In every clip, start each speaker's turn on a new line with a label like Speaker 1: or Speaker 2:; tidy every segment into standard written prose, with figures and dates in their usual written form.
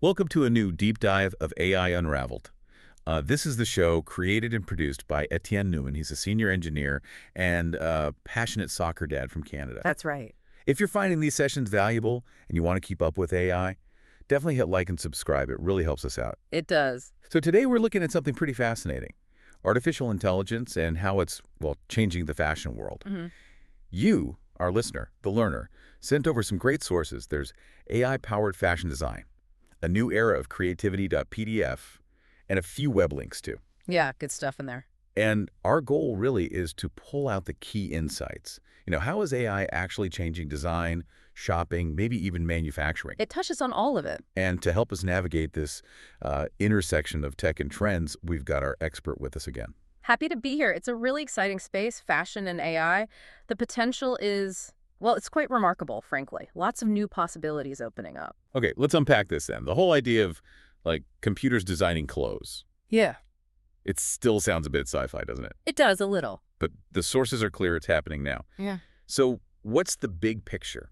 Speaker 1: Welcome to a new deep dive of AI Unraveled. This is the show created and produced by Etienne Newman. He's a senior engineer and a passionate soccer dad from Canada.
Speaker 2: That's right.
Speaker 1: If you're finding these sessions valuable and you want to keep up with AI, definitely hit like and subscribe. It really helps us out.
Speaker 2: It does.
Speaker 1: So today we're looking at something pretty fascinating. Artificial intelligence and how it's, well, changing the fashion world. You, our listener, the learner, sent over some great sources. There's AI-powered fashion design, a new era of creativity.pdf, and a few web links too.
Speaker 2: Yeah, good stuff in there.
Speaker 1: And our goal really is to pull out the key insights. How is AI actually changing design, shopping, maybe even manufacturing?
Speaker 2: It touches on all of it.
Speaker 1: And to help us navigate this intersection of tech and trends, we've got our expert with us again.
Speaker 2: Happy to be here. It's a really exciting space, fashion and AI. The potential is, well, it's quite remarkable, frankly. Lots of new possibilities opening up.
Speaker 1: Okay, let's unpack this then. The whole idea of, computers designing clothes.
Speaker 2: Yeah.
Speaker 1: It still sounds a bit sci-fi, doesn't it?
Speaker 2: It does a little.
Speaker 1: But the sources are clear it's happening now.
Speaker 2: Yeah.
Speaker 1: So what's the big picture?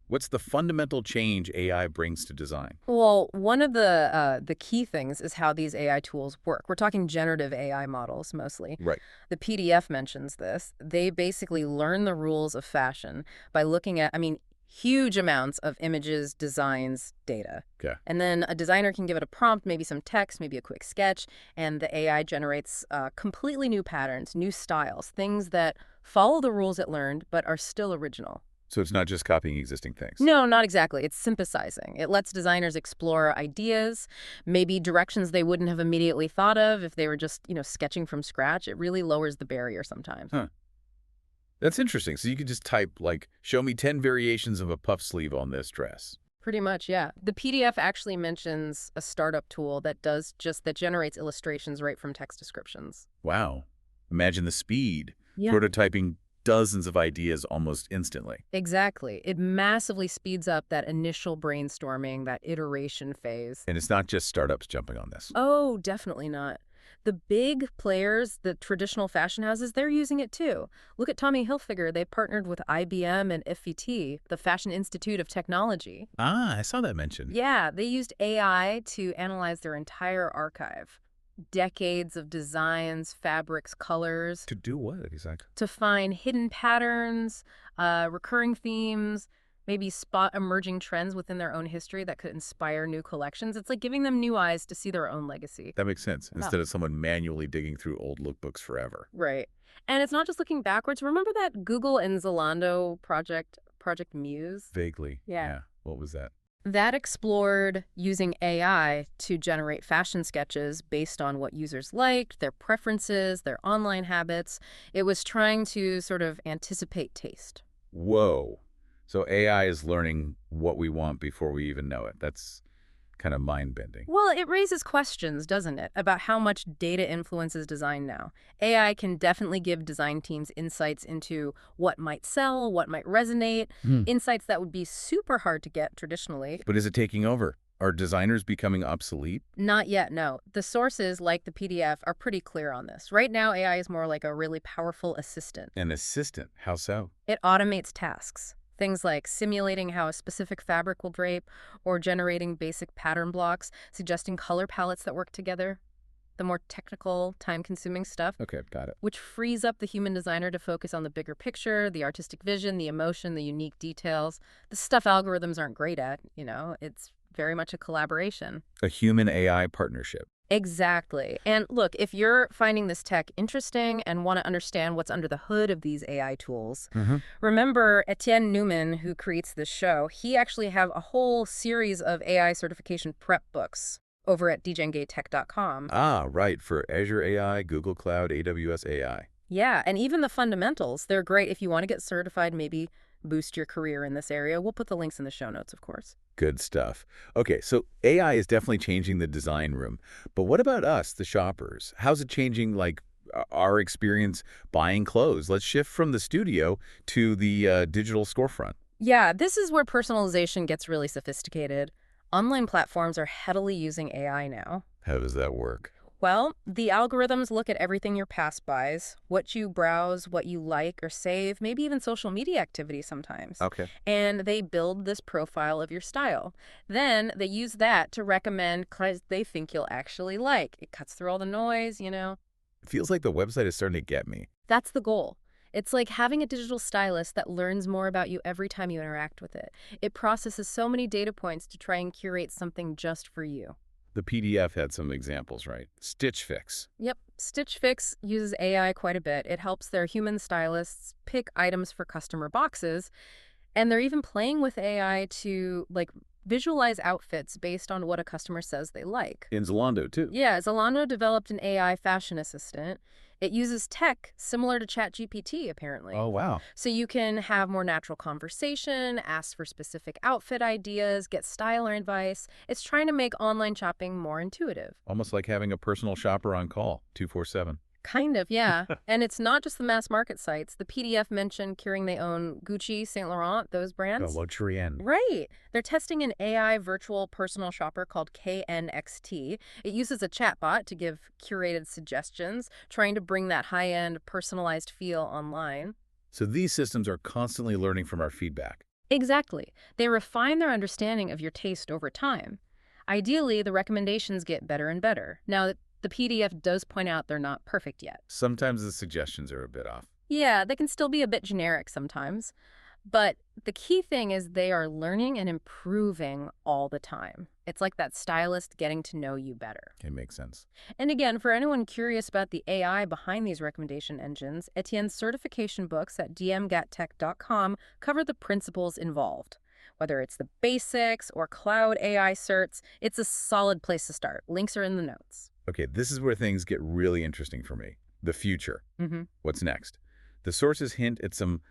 Speaker 1: What's the fundamental change AI brings to design?
Speaker 2: Well, one of the key things is how these AI tools work. We're talking generative AI models mostly.
Speaker 1: Right.
Speaker 2: The PDF mentions this. They basically learn the rules of fashion by looking at, huge amounts of images, designs, data.
Speaker 1: Okay.
Speaker 2: And then a designer can give it a prompt, maybe some text, maybe a quick sketch, and the AI generates completely new patterns, new styles, things that follow the rules it learned but are still original.
Speaker 1: So it's not just copying existing things.
Speaker 2: No, not exactly. It's synthesizing. It lets designers explore ideas, maybe directions they wouldn't have immediately thought of if they were just, sketching from scratch. It really lowers the barrier sometimes.
Speaker 1: Huh. That's interesting. So you could just type, show me 10 variations of a puff sleeve on this dress.
Speaker 2: Pretty much, yeah. The PDF actually mentions a startup tool that generates illustrations right from text descriptions.
Speaker 1: Wow. Imagine the speed.
Speaker 2: Yeah.
Speaker 1: Prototyping dozens of ideas almost instantly.
Speaker 2: Exactly. It massively speeds up that initial brainstorming, that iteration phase.
Speaker 1: And it's not just startups jumping on this.
Speaker 2: Oh, definitely not. The big players, the traditional fashion houses, they're using it too. Look at Tommy Hilfiger. They partnered with IBM and FET, the Fashion Institute of Technology.
Speaker 1: Ah, I saw that mentioned.
Speaker 2: Yeah, they used AI to analyze their entire archive. Decades of designs, fabrics, colors.
Speaker 1: To do what exactly?
Speaker 2: To find hidden patterns, recurring themes, maybe spot emerging trends within their own history that could inspire new collections. It's like giving them new eyes to see their own legacy.
Speaker 1: That makes sense. Instead of someone manually digging through old lookbooks forever.
Speaker 2: Right. And it's not just looking backwards. Remember that Google and Zalando project, Project Muse?
Speaker 1: Vaguely.
Speaker 2: Yeah.
Speaker 1: What was that?
Speaker 2: That explored using AI to generate fashion sketches based on what users liked, their preferences, their online habits. It was trying to sort of anticipate taste.
Speaker 1: Whoa. So AI is learning what we want before we even know it. That's kind of mind-bending.
Speaker 2: Well, it raises questions, doesn't it, about how much data influences design now. AI can definitely give design teams insights into what might sell, what might resonate, insights that would be super hard to get traditionally.
Speaker 1: But is it taking over? Are designers becoming obsolete?
Speaker 2: Not yet, no. The sources, like the PDF, are pretty clear on this. Right now, AI is more like a really powerful assistant.
Speaker 1: An assistant? How so?
Speaker 2: It automates tasks. Things like simulating how a specific fabric will drape or generating basic pattern blocks, suggesting color palettes that work together. The more technical, time-consuming stuff.
Speaker 1: Okay, got it.
Speaker 2: Which frees up the human designer to focus on the bigger picture, the artistic vision, the emotion, the unique details. The stuff algorithms aren't great at, It's very much a collaboration.
Speaker 1: A human-AI partnership.
Speaker 2: Exactly. And look, if you're finding this tech interesting and want to understand what's under the hood of these AI tools, remember Etienne Newman, who creates this show, he actually have a whole series of AI certification prep books over at djangatech.com.
Speaker 1: Ah, right, for Azure AI, Google Cloud, AWS AI.
Speaker 2: Yeah, and even the fundamentals, they're great if you want to get certified, maybe boost your career in this area. We'll put the links in the show notes, of course.
Speaker 1: Good stuff. Okay, so AI is definitely changing the design room. But what about us, the shoppers? How's it changing, our experience buying clothes? Let's shift from the studio to the digital storefront.
Speaker 2: Yeah, this is where personalization gets really sophisticated. Online platforms are heavily using AI now.
Speaker 1: How does that work?
Speaker 2: Well, the algorithms look at everything your past buys, what you browse, what you like or save, maybe even social media activity sometimes.
Speaker 1: Okay.
Speaker 2: And they build this profile of your style. Then they use that to recommend clothes they think you'll actually like. It cuts through all the noise.
Speaker 1: It feels like the website is starting to get me.
Speaker 2: That's the goal. It's like having a digital stylist that learns more about you every time you interact with it. It processes so many data points to try and curate something just for you.
Speaker 1: The PDF had some examples, right? Stitch Fix.
Speaker 2: Yep, Stitch Fix uses AI quite a bit. It helps their human stylists pick items for customer boxes, and they're even playing with AI to visualize outfits based on what a customer says they like.
Speaker 1: In Zalando, too.
Speaker 2: Yeah, Zalando developed an AI fashion assistant. It uses tech similar to ChatGPT, apparently.
Speaker 1: Oh, wow.
Speaker 2: So you can have more natural conversation, ask for specific outfit ideas, get style or advice. It's trying to make online shopping more intuitive.
Speaker 1: Almost like having a personal shopper on call, 24/7.
Speaker 2: Kind of, yeah. And it's not just the mass market sites. The PDF mentioned curing they own Gucci, Saint Laurent, those
Speaker 1: The
Speaker 2: brands.
Speaker 1: luxury end.
Speaker 2: Right. They're testing an AI virtual personal shopper called KNXT. It uses a chatbot to give curated suggestions, trying to bring that high-end, personalized feel online.
Speaker 1: So these systems are constantly learning from our feedback.
Speaker 2: Exactly. They refine their understanding of your taste over time. Ideally, the recommendations get better and better. Now, the PDF does point out they're not perfect yet.
Speaker 1: Sometimes the suggestions are a bit off.
Speaker 2: Yeah, they can still be a bit generic sometimes. But the key thing is they are learning and improving all the time. It's like that stylist getting to know you better.
Speaker 1: It makes sense.
Speaker 2: And again, for anyone curious about the AI behind these recommendation engines, Etienne's certification books at dmgattech.com cover the principles involved. Whether it's the basics or cloud AI certs, it's a solid place to start. Links are in the notes.
Speaker 1: Okay, this is where things get really interesting for me. The future.
Speaker 2: Mm-hmm.
Speaker 1: What's next? The sources hint at some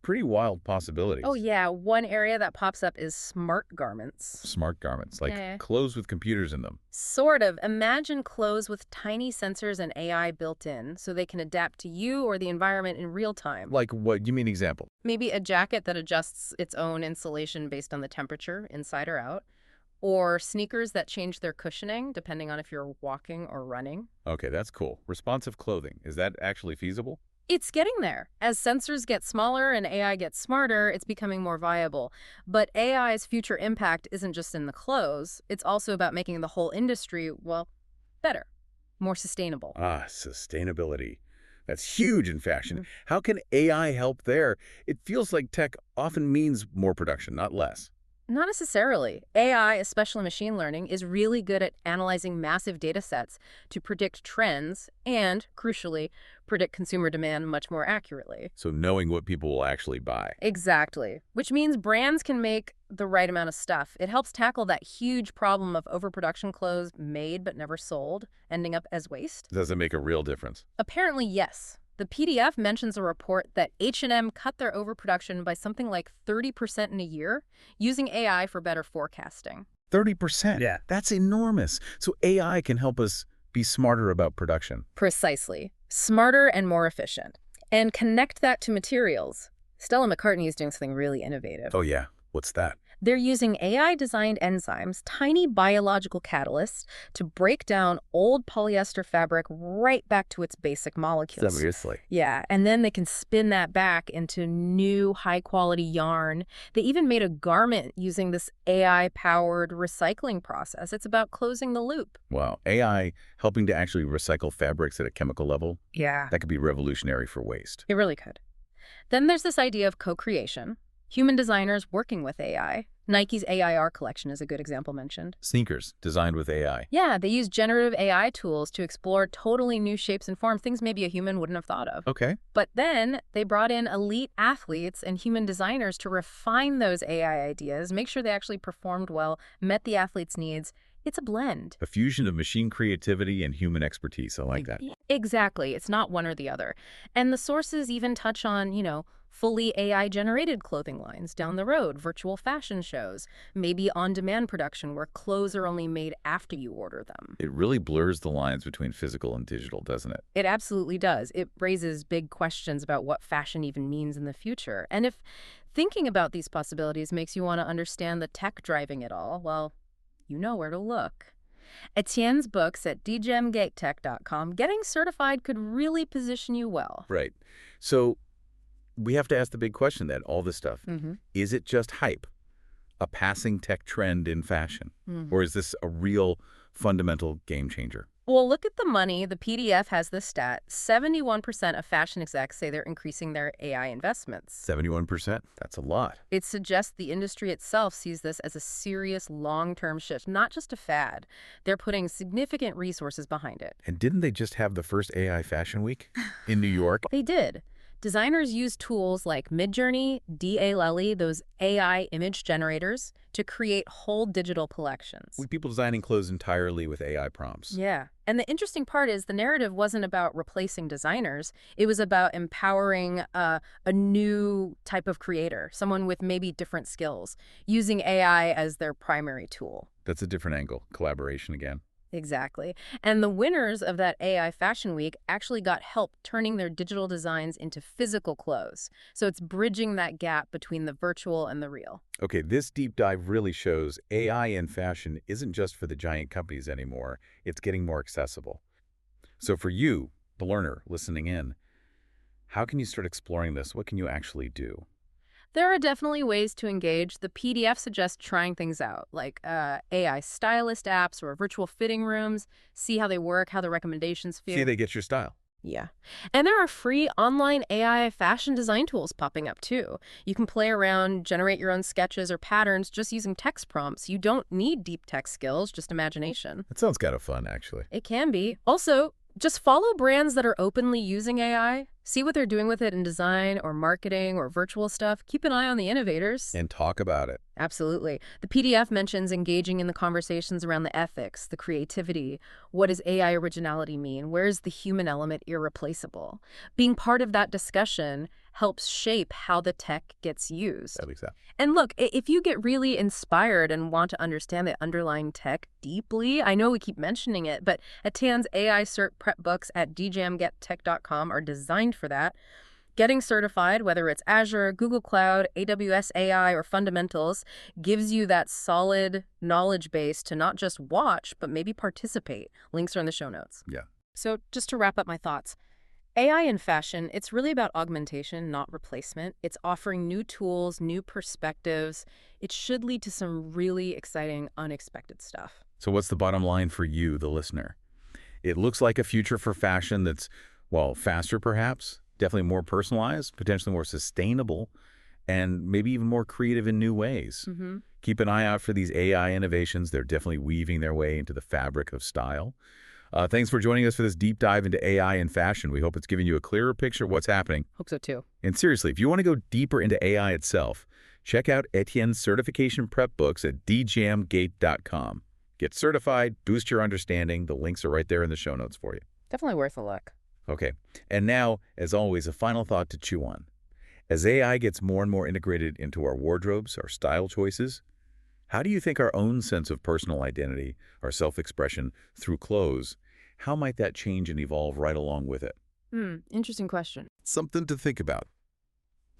Speaker 1: pretty wild possibilities.
Speaker 2: Oh, yeah. One area that pops up is smart garments.
Speaker 1: Smart garments, like
Speaker 2: Yeah.
Speaker 1: clothes with computers in them.
Speaker 2: Sort of. Imagine clothes with tiny sensors and AI built in so they can adapt to you or the environment in real time.
Speaker 1: Like what? You mean example?
Speaker 2: Maybe a jacket that adjusts its own insulation based on the temperature, inside or out. Or sneakers that change their cushioning depending on if you're walking or running.
Speaker 1: Okay, that's cool. Responsive clothing. Is that actually feasible?
Speaker 2: It's getting there. As sensors get smaller and AI gets smarter, it's becoming more viable. But AI's future impact isn't just in the clothes. It's also about making the whole industry, well, better, more sustainable.
Speaker 1: Ah, sustainability. That's huge in fashion. How can AI help there? It feels like tech often means more production, not less.
Speaker 2: Not necessarily. AI, especially machine learning, is really good at analyzing massive data sets to predict trends and, crucially, predict consumer demand much more accurately.
Speaker 1: So knowing what people will actually buy.
Speaker 2: Exactly. Which means brands can make the right amount of stuff. It helps tackle that huge problem of overproduction clothes made but never sold, ending up as waste.
Speaker 1: Does it make a real difference?
Speaker 2: Apparently, yes. The PDF mentions a report that H&M cut their overproduction by something like 30% in a year using AI for better forecasting.
Speaker 1: 30%?
Speaker 3: Yeah.
Speaker 1: That's enormous. So AI can help us be smarter about production.
Speaker 2: Precisely. Smarter and more efficient. And connect that to materials. Stella McCartney is doing something really innovative.
Speaker 1: Oh, yeah. What's that?
Speaker 2: They're using AI-designed enzymes, tiny biological catalysts, to break down old polyester fabric right back to its basic molecules.
Speaker 1: Seriously.
Speaker 2: Yeah, and then they can spin that back into new high-quality yarn. They even made a garment using this AI-powered recycling process. It's about closing the loop.
Speaker 1: Wow. AI helping to actually recycle fabrics at a chemical level?
Speaker 2: Yeah.
Speaker 1: That could be revolutionary for waste.
Speaker 2: It really could. Then there's this idea of co-creation. Human designers working with AI. Nike's AIR collection is a good example mentioned.
Speaker 1: Sneakers designed with AI.
Speaker 2: Yeah, they use generative AI tools to explore totally new shapes and forms, things maybe a human wouldn't have thought of.
Speaker 1: Okay.
Speaker 2: But then they brought in elite athletes and human designers to refine those AI ideas, make sure they actually performed well, met the athletes' needs. It's a blend.
Speaker 1: A fusion of machine creativity and human expertise. I like that.
Speaker 2: Exactly. It's not one or the other. And the sources even touch on, fully AI-generated clothing lines down the road, virtual fashion shows, maybe on-demand production where clothes are only made after you order them.
Speaker 1: It really blurs the lines between physical and digital, doesn't it?
Speaker 2: It absolutely does. It raises big questions about what fashion even means in the future. And if thinking about these possibilities makes you want to understand the tech driving it all, well, you know where to look. Etienne's books at dgemgatetech.com, getting certified could really position you well.
Speaker 1: Right. So we have to ask the big question then, all this stuff. Is it just hype, a passing tech trend in fashion? Or is this a real fundamental game changer?
Speaker 2: Well, look at the money. The PDF has this stat. 71% of fashion execs say they're increasing their AI investments.
Speaker 1: 71%? That's a lot.
Speaker 2: It suggests the industry itself sees this as a serious long-term shift, not just a fad. They're putting significant resources behind it.
Speaker 1: And didn't they just have the first AI Fashion Week in New York?
Speaker 2: They did. Designers use tools like Midjourney, DALL-E, those AI image generators, to create whole digital collections.
Speaker 1: With people designing clothes entirely with AI prompts.
Speaker 2: Yeah. And the interesting part is the narrative wasn't about replacing designers. It was about empowering a new type of creator, someone with maybe different skills, using AI as their primary tool.
Speaker 1: That's a different angle. Collaboration again.
Speaker 2: Exactly. And the winners of that AI Fashion Week actually got help turning their digital designs into physical clothes. So it's bridging that gap between the virtual and the real.
Speaker 1: Okay, this deep dive really shows AI in fashion isn't just for the giant companies anymore. It's getting more accessible. So for you, the learner listening in, how can you start exploring this? What can you actually do?
Speaker 2: There are definitely ways to engage. The PDF suggests trying things out, like AI stylist apps or virtual fitting rooms, see how they work, how the recommendations feel.
Speaker 1: See, they get your style.
Speaker 2: Yeah. And there are free online AI fashion design tools popping up, too. You can play around, generate your own sketches or patterns just using text prompts. You don't need deep tech skills, just imagination.
Speaker 1: That sounds kind of fun, actually.
Speaker 2: It can be. Also, just follow brands that are openly using AI. See what they're doing with it in design or marketing or virtual stuff. Keep an eye on the innovators.
Speaker 1: And talk about it.
Speaker 2: Absolutely. The PDF mentions engaging in the conversations around the ethics, the creativity. What does AI originality mean? Where is the human element irreplaceable? Being part of that discussion helps shape how the tech gets used.
Speaker 1: At least that.
Speaker 2: And look, if you get really inspired and want to understand the underlying tech deeply, I know we keep mentioning it, but Etienne's AI Cert Prep books at dgemgatetech.com are designed for that. Getting certified, whether it's Azure, Google Cloud, AWS AI, or Fundamentals, gives you that solid knowledge base to not just watch, but maybe participate. Links are in the show notes.
Speaker 1: Yeah.
Speaker 2: So just to wrap up my thoughts, AI in fashion, it's really about augmentation, not replacement. It's offering new tools, new perspectives. It should lead to some really exciting, unexpected stuff.
Speaker 1: So what's the bottom line for you, the listener? It looks like a future for fashion that's, well, faster perhaps, definitely more personalized, potentially more sustainable, and maybe even more creative in new ways. Keep an eye out for these AI innovations. They're definitely weaving their way into the fabric of style. Thanks for joining us for this deep dive into AI and fashion. We hope it's giving you a clearer picture of what's happening.
Speaker 2: Hope so too.
Speaker 1: And seriously, if you want to go deeper into AI itself, check out Etienne's certification prep books at dgemgate.com. Get certified, boost your understanding. The links are right there in the show notes for you.
Speaker 2: Definitely worth a look.
Speaker 1: Okay, and now, as always, a final thought to chew on. As AI gets more and more integrated into our wardrobes, our style choices, how do you think our own sense of personal identity, our self-expression through clothes, how might that change and evolve right along with it?
Speaker 2: Interesting question.
Speaker 1: Something to think about.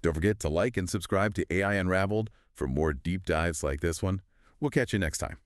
Speaker 1: Don't forget to like and subscribe to AI Unraveled for more deep dives like this one. We'll catch you next time.